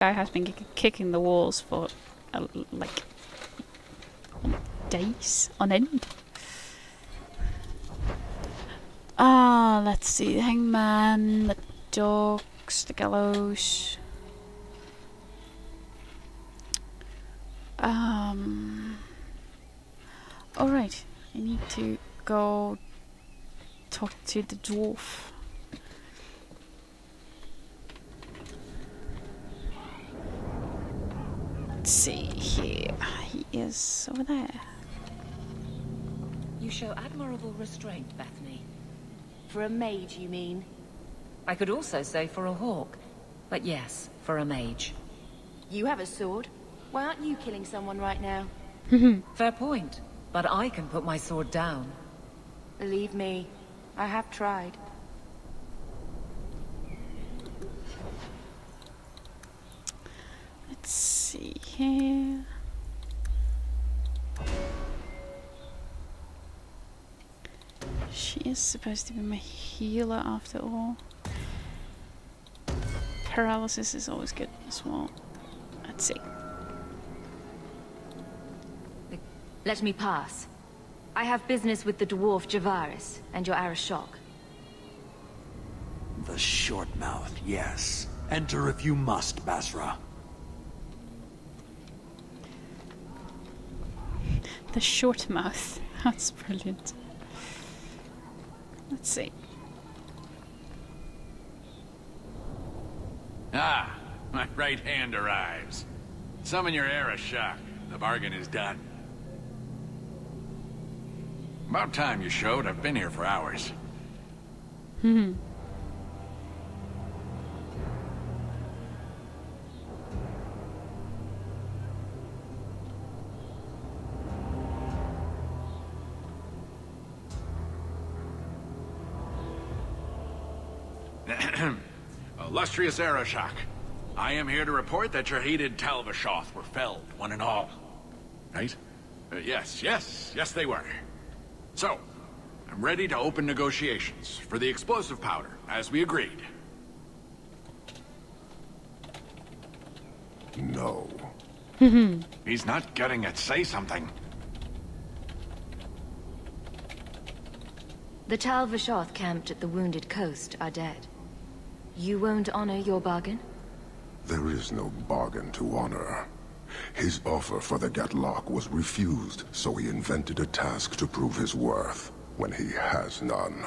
guy has been kicking the walls for like days on end. Let's see, the hangman, the dogs, the gallows. Alright, I need to go talk to the dwarf. Let's see here. He is over there. You show admirable restraint, Bethany. For a mage, you mean? I could also say for a hawk. But yes, for a mage. You have a sword. Why aren't you killing someone right now? Fair point. But I can put my sword down. Believe me, I have tried. Let's see here. She is supposed to be my healer after all. Paralysis is always good as well. Let's see. Let me pass. I have business with the dwarf Javaris and your Arishok. The short mouth, yes. Enter if you must, Basra. The short mouth. That's brilliant. Let's see. Ah, my right hand arrives. Summon your Arishok. The bargain is done. About time you showed. I've been here for hours. Illustrious Arishok, I am here to report that your hated Talvashoth were felled, one and all. Right? Yes, they were. So, I'm ready to open negotiations for the explosive powder, as we agreed. No. He's not getting it. Say something. The Talvashoth camped at the Wounded Coast are dead. You won't honor your bargain? There is no bargain to honor. His offer for the Gatlock was refused, so he invented a task to prove his worth, when he has none.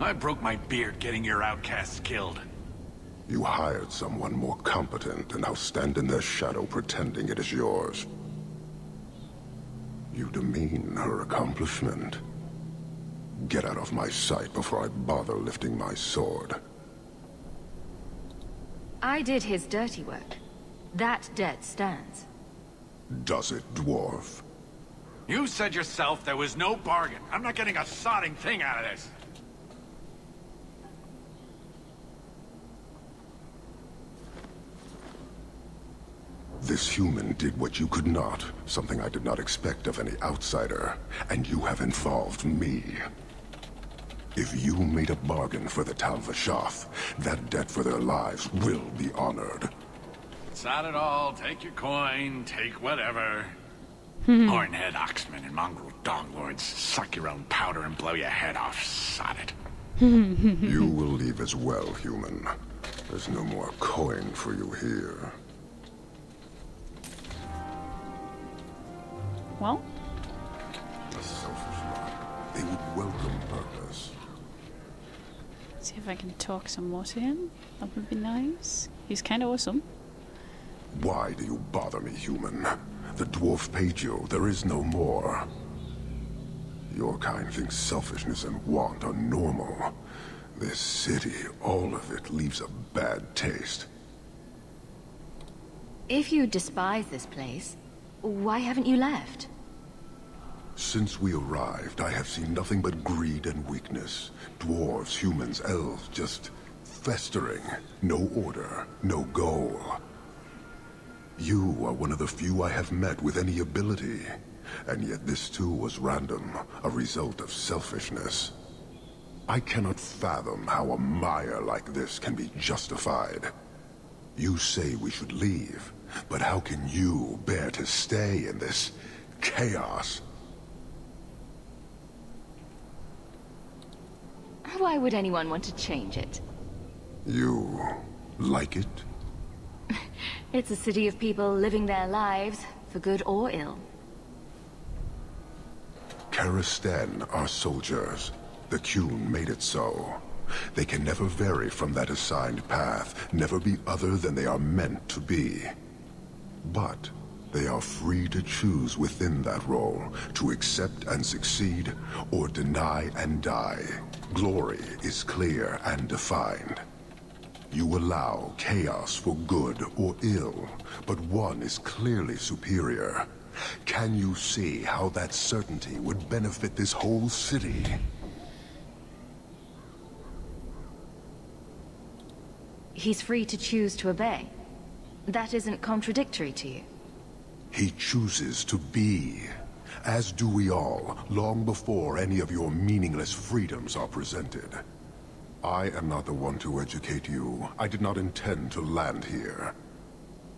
I broke my beard getting your outcasts killed. You hired someone more competent and now stand in their shadow pretending it is yours. You demean her accomplishment. Get out of my sight before I bother lifting my sword. I did his dirty work. That debt stands. Does it, dwarf? You said yourself there was no bargain. I'm not getting a sodding thing out of this. This human did what you could not, something I did not expect of any outsider, and you have involved me. If you made a bargain for the Talvashoth, that debt for their lives will be honored. Sod it all, take your coin, take whatever. Hornhead oxmen and mongrel donglords, suck your own powder and blow your head off, sod it. You will leave as well, human. There's no more coin for you here. Well, A selfish lot. They would welcome purpose. see if I can talk some more to him. That would be nice. He's kind of awesome. Why do you bother me, human? The dwarf paid you. There is no more. Your kind thinks selfishness and want are normal. This city, all of it, leaves a bad taste. If you despise this place, why haven't you left? Since we arrived, I have seen nothing but greed and weakness. Dwarves, humans, elves, just festering. No order, no goal. You are one of the few I have met with any ability. And yet this too was random, a result of selfishness. I cannot fathom how a mire like this can be justified. You say we should leave, but how can you bear to stay in this chaos? Why would anyone want to change it? You like it? It's a city of people living their lives, for good or ill. Karistan are soldiers. The Qun made it so. They can never vary from that assigned path, never be other than they are meant to be. But they are free to choose within that role, to accept and succeed, or deny and die. Glory is clear and defined. You allow chaos for good or ill, but one is clearly superior. Can you see how that certainty would benefit this whole city? He's free to choose to obey. That isn't contradictory to you. He chooses to be, as do we all, long before any of your meaningless freedoms are presented. I am not the one to educate you. I did not intend to land here.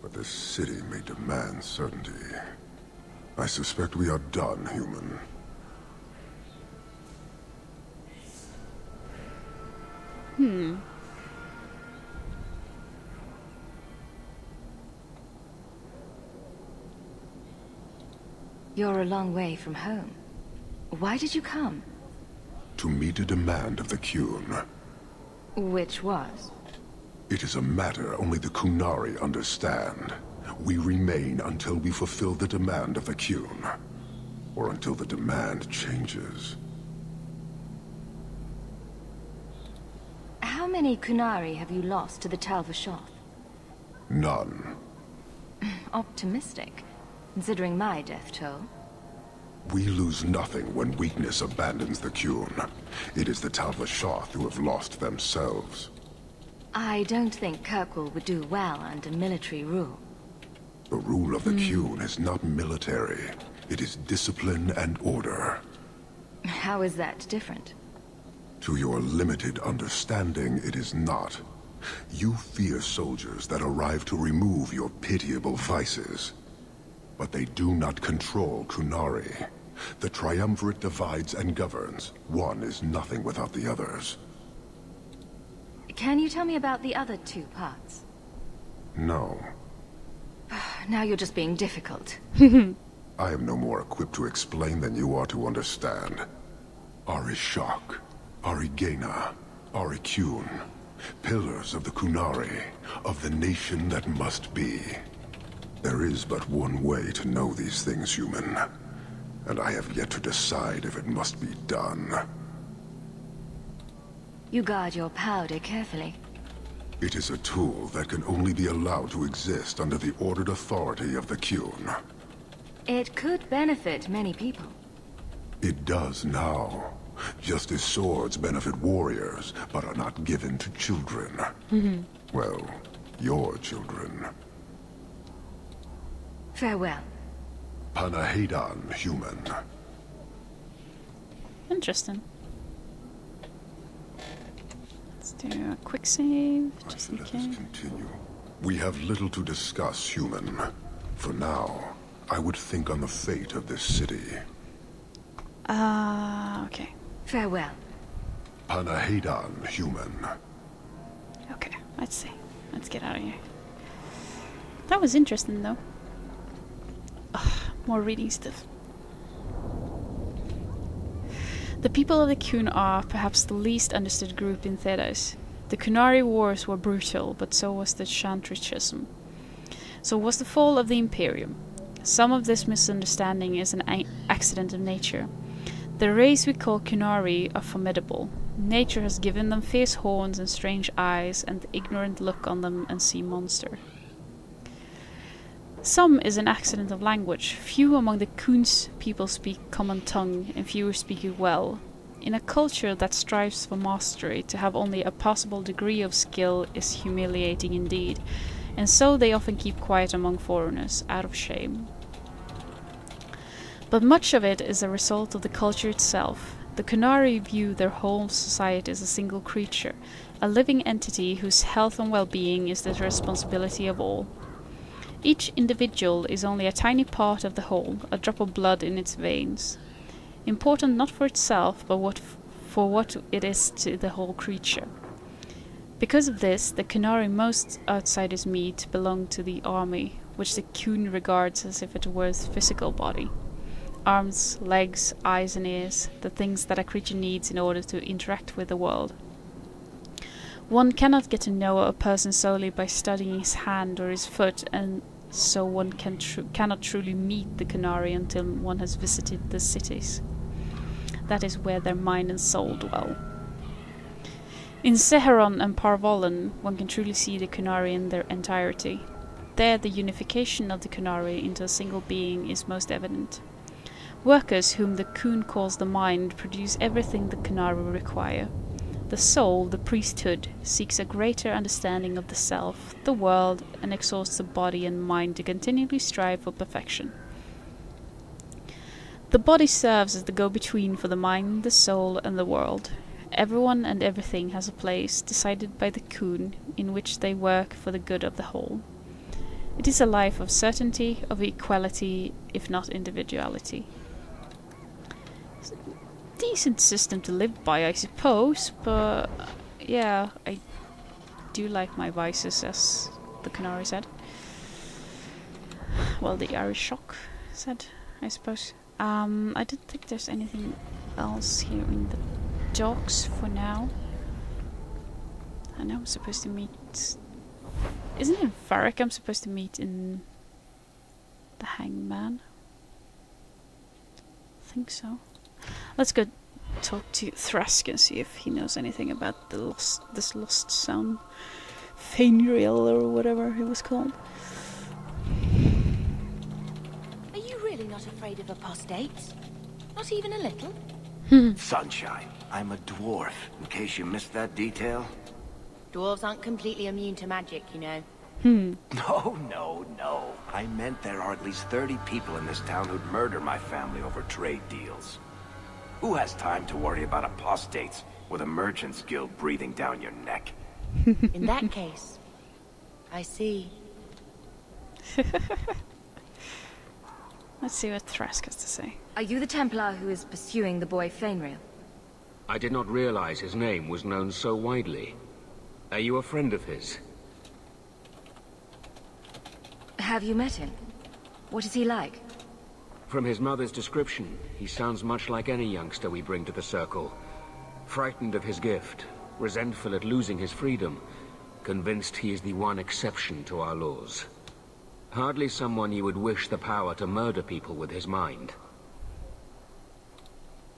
But this city may demand certainty. I suspect we are done, human. You're a long way from home. Why did you come? To meet a demand of the Qun. Which was? It is a matter only the Qunari understand. We remain until we fulfill the demand of the Qun. Or until the demand changes. How many Qunari have you lost to the Tal-Vashoth? None. Optimistic, considering my death toll. We lose nothing when weakness abandons the Qun. It is the Tal-Vashoth who have lost themselves. I don't think Kirkwall would do well under military rule. The rule of the Qun is not military. It is discipline and order. How is that different? To your limited understanding, it is not. You fear soldiers that arrive to remove your pitiable vices. But they do not control Qunari. The Triumvirate divides and governs. One is nothing without the others. Can you tell me about the other two parts? No. Now you're just being difficult. I am no more equipped to explain than you are to understand. Arishok, Arigena, Ariqun, pillars of the Qunari, of the nation that must be. There is but one way to know these things, human. And I have yet to decide if it must be done. You guard your powder carefully. It is a tool that can only be allowed to exist under the ordered authority of the Qun. It could benefit many people. It does now. Just as swords benefit warriors, but are not given to children. Well, your children. Farewell. Panahedan, human. Interesting. Let's do a quick save, just in Let us case. continue. We have little to discuss, human. For now, I would think on the fate of this city. Okay. Farewell. Panahedan, human. Okay, let's see. Let's get out of here. That was interesting, though. Ugh, more reading stuff. The people of the Qun are perhaps the least understood group in Thedas. The Qunari wars were brutal, but so was the Chantry-schism. So was the fall of the Imperium. Some of this misunderstanding is an accident of nature. The race we call Qunari are formidable. Nature has given them fierce horns and strange eyes, and the ignorant look on them and see monster. Some is an accident of language. Few among the Qun's people speak common tongue, and fewer speak it well. In a culture that strives for mastery, to have only a possible degree of skill is humiliating indeed, and so they often keep quiet among foreigners, out of shame. But much of it is a result of the culture itself. The Qunari view their whole society as a single creature, a living entity whose health and well-being is the responsibility of all. Each individual is only a tiny part of the whole, a drop of blood in its veins. Important not for itself, but for what it is to the whole creature. Because of this, the Qunari most outsiders meet belong to the army, which the Qun regards as if it were its physical body. Arms, legs, eyes and ears, the things that a creature needs in order to interact with the world. One cannot get to know a person solely by studying his hand or his foot, and so one cannot truly meet the Qunari until one has visited the cities. That is where their mind and soul dwell. In Seheron and Parvolan, one can truly see the Qunari in their entirety. There the unification of the Qunari into a single being is most evident. Workers, whom the Qun calls the mind, produce everything the Qunari require. The soul, the priesthood, seeks a greater understanding of the self, the world, and exhausts the body and mind to continually strive for perfection. The body serves as the go-between for the mind, the soul, and the world. Everyone and everything has a place, decided by the Qun, in which they work for the good of the whole. It is a life of certainty, of equality, if not individuality. Decent system to live by, I suppose, but yeah, I do like my vices, as the Qunari said. Well, the Arishok said, I suppose. I don't think there's anything else here in the docks for now. I know I'm supposed to meet... Isn't it Varric I'm supposed to meet in the Hangman? I think so. Let's go talk to Thrask and see if he knows anything about this lost zone. Fainriel or whatever it was called. Are you really not afraid of apostates? Not even a little? Sunshine, I'm a dwarf, in case you missed that detail. Dwarves aren't completely immune to magic, you know. No. I meant there are at least 30 people in this town who'd murder my family over trade deals. Who has time to worry about apostates with a merchant's guild breathing down your neck? In that case, I see. Let's see what Thrask has to say. Are you the Templar who is pursuing the boy Fainriel? I did not realize his name was known so widely. Are you a friend of his? Have you met him? What is he like? From his mother's description, he sounds much like any youngster we bring to the Circle. Frightened of his gift, resentful at losing his freedom, convinced he is the one exception to our laws. Hardly someone you would wish the power to murder people with his mind.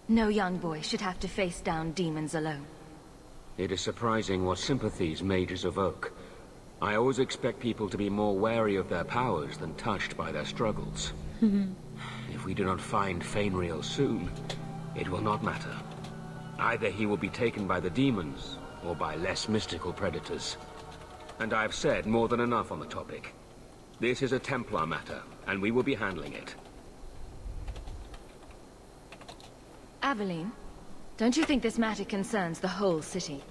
No young boy should have to face down demons alone. It is surprising what sympathies mages evoke. I always expect people to be more wary of their powers than touched by their struggles. If we do not find Fainriel soon, it will not matter. Either he will be taken by the demons, or by less mystical predators. And I have said more than enough on the topic. This is a Templar matter, and we will be handling it. Aveline, don't you think this matter concerns the whole city?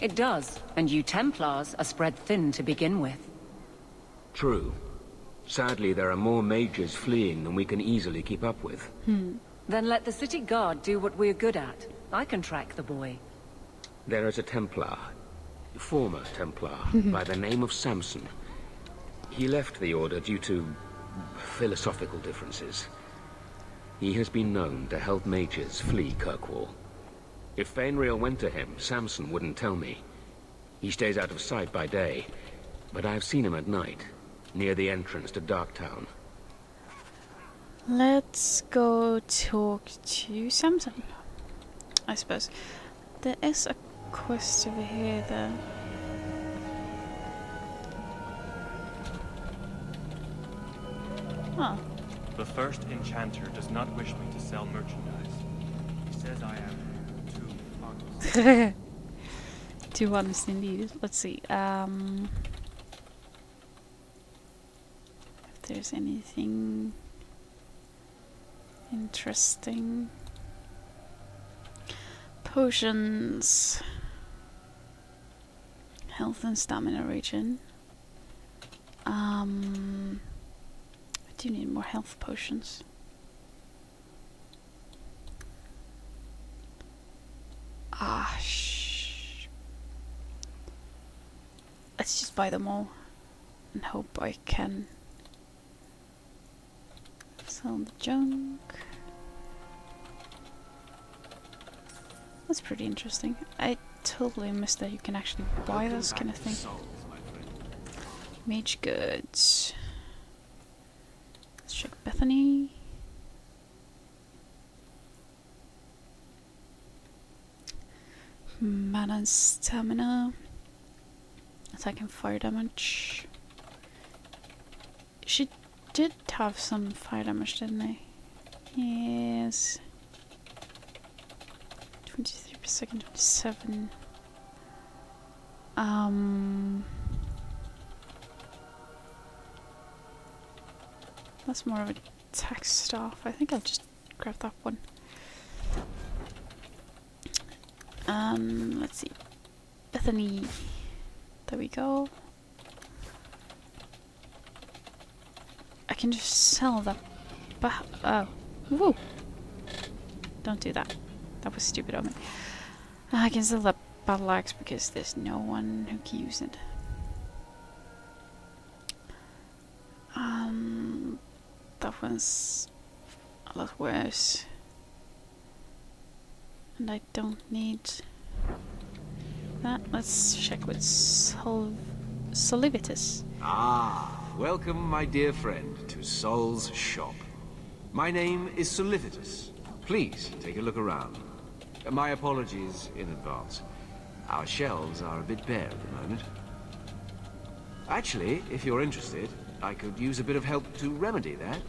It does, and you Templars are spread thin to begin with. True. Sadly, there are more mages fleeing than we can easily keep up with. Then let the city guard do what we're good at. I can track the boy. There is a Templar, former Templar, by the name of Samson. He left the Order due to philosophical differences. He has been known to help mages flee Kirkwall. If Fainriel went to him, Samson wouldn't tell me. He stays out of sight by day, but I've seen him at night, near the entrance to Darktown. Let's go talk to Samson, I suppose. There is a quest over here though. Oh. The first enchanter does not wish me to sell merchandise. He says I am too honest. Too honest indeed. Let's see. If there's anything interesting. Potions. Health and stamina regen. I do need more health potions. Let's just buy them all and hope I can sell the junk. That's pretty interesting. I totally missed that you can actually buy this kind of thing. Mage goods. Let's check Bethany. Mana and stamina. Attack and fire damage. She did have some fire damage, didn't I? Yes. 23 per second, 27. That's more of a attack staff. I think I'll just grab that one. Let's see. Bethany. There we go. I can just sell that. Oh. Woo! Don't do that. That was stupid of me. I can sell that battle axe because there's no one who can use it. That one's a lot worse. And I don't need that. Let's check with Solivitus. Ah, welcome, my dear friend, to Sol's shop. My name is Solivitus. Please take a look around. My apologies in advance. Our shelves are a bit bare at the moment. Actually, if you're interested, I could use a bit of help to remedy that.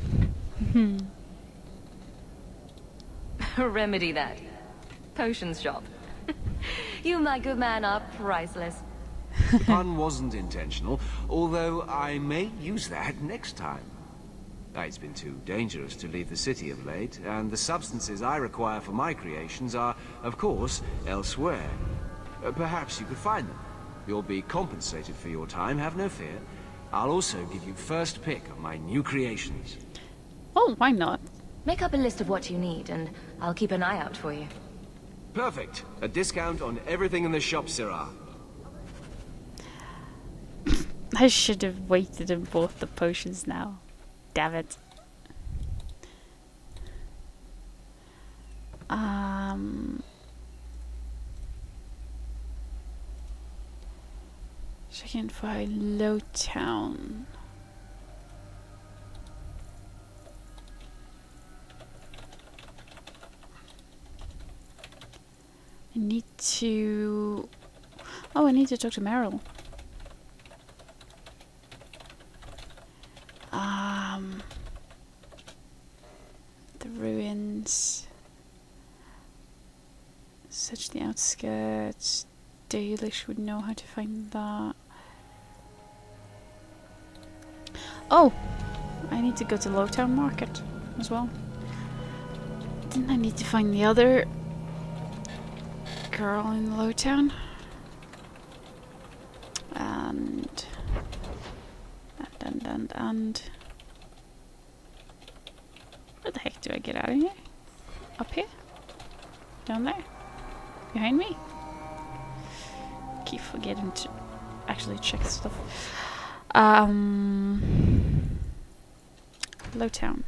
Remedy that. Potions shop. You, my good man, are priceless. The pun wasn't intentional, although I may use that next time. It's been too dangerous to leave the city of late, and the substances I require for my creations are, of course, elsewhere. Perhaps you could find them. You'll be compensated for your time, have no fear. I'll also give you first pick of my new creations. Oh, why not? Make up a list of what you need, and I'll keep an eye out for you. Perfect. A discount on everything in the shop, Syrah. I should have waited and bought the potions now. Damn it. Checking for Lowtown. I need to... Oh, I need to talk to Meryl. The ruins. Search the outskirts. Dalish would know how to find that. Oh! I need to go to Lowtown Market as well. Didn't I need to find the other girl in Lowtown? And where the heck do I get out of here? Up here? Down there? Behind me? Keep forgetting to actually check stuff. Lowtown.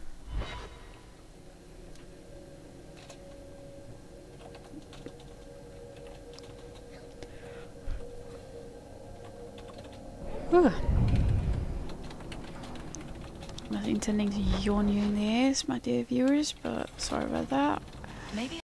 Ooh. I'm not intending to yawn you in the ears, my dear viewers, but sorry about that. Maybe